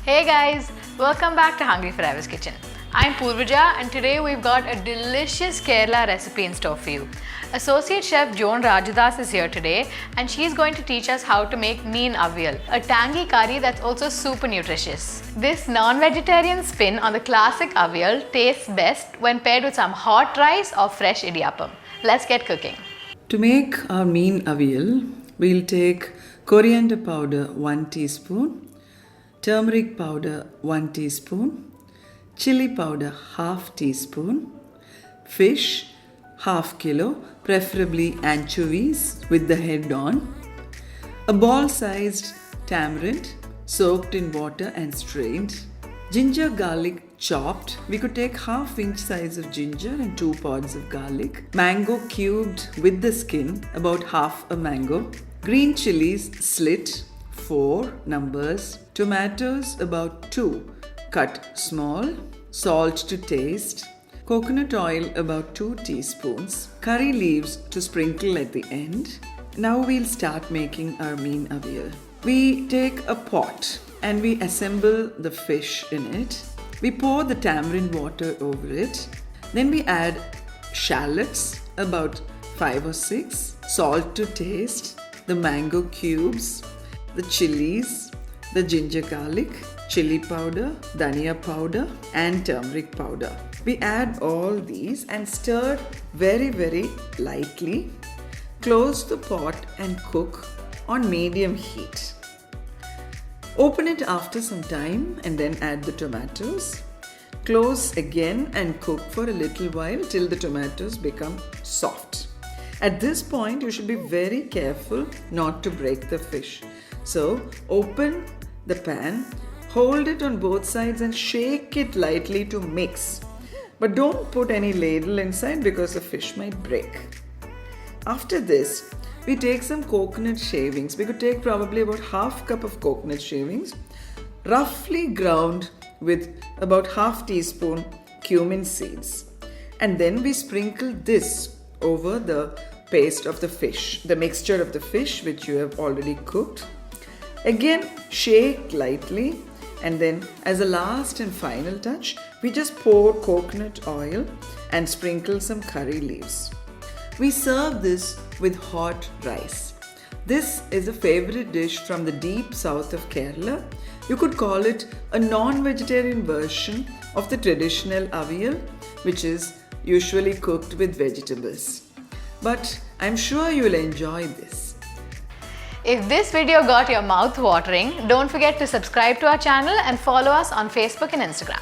Hey guys, welcome back to Hungry Forever's kitchen. I'm Purvaja and today we've got a delicious Kerala recipe in store for you. Associate Chef Joan Rajadas is here today and she's going to teach us how to make Meen Avial, a tangy curry that's also super nutritious. This non-vegetarian spin on the classic avial tastes best when paired with some hot rice or fresh idiyappam. Let's get cooking. To make our Meen Avial, we'll take coriander powder 1 teaspoon, turmeric powder 1 teaspoon, chili powder half teaspoon, fish half kilo, preferably anchovies with the head on, a ball-sized tamarind soaked in water and strained, ginger garlic chopped. We could take half-inch size of ginger and 2 pods of garlic, mango cubed with the skin, about half a mango, green chilies slit, 4 numbers, tomatoes about 2 cut small, salt to taste, coconut oil about 2 teaspoons, curry leaves to sprinkle at the end. Now we'll start making our Meen Avial. We take a pot and we assemble the fish in it. We pour the tamarind water over it. Then we add shallots, about 5 or 6, salt to taste, the mango cubes, the chilies, the ginger garlic, chili powder, dhania powder and turmeric powder. We add all these and stir very lightly. Close the pot and cook on medium heat. Open it after some time and then add the tomatoes. Close again and cook for a little while till the tomatoes become soft. At this point, you should be very careful not to break the fish. So, open the pan, hold it on both sides and shake it lightly to mix. But don't put any ladle inside because the fish might break. After this, we take some coconut shavings. We could take probably about half cup of coconut shavings, roughly ground with about half teaspoon cumin seeds. And then we sprinkle this over the paste of the fish, the mixture of the fish which you have already cooked. Again, shake lightly and then as a last and final touch, we just pour coconut oil and sprinkle some curry leaves. We serve this with hot rice. This is a favorite dish from the deep south of Kerala. You could call it a non-vegetarian version of the traditional avial, which is usually cooked with vegetables. But I'm sure you will enjoy this. If this video got your mouth watering, don't forget to subscribe to our channel and follow us on Facebook and Instagram.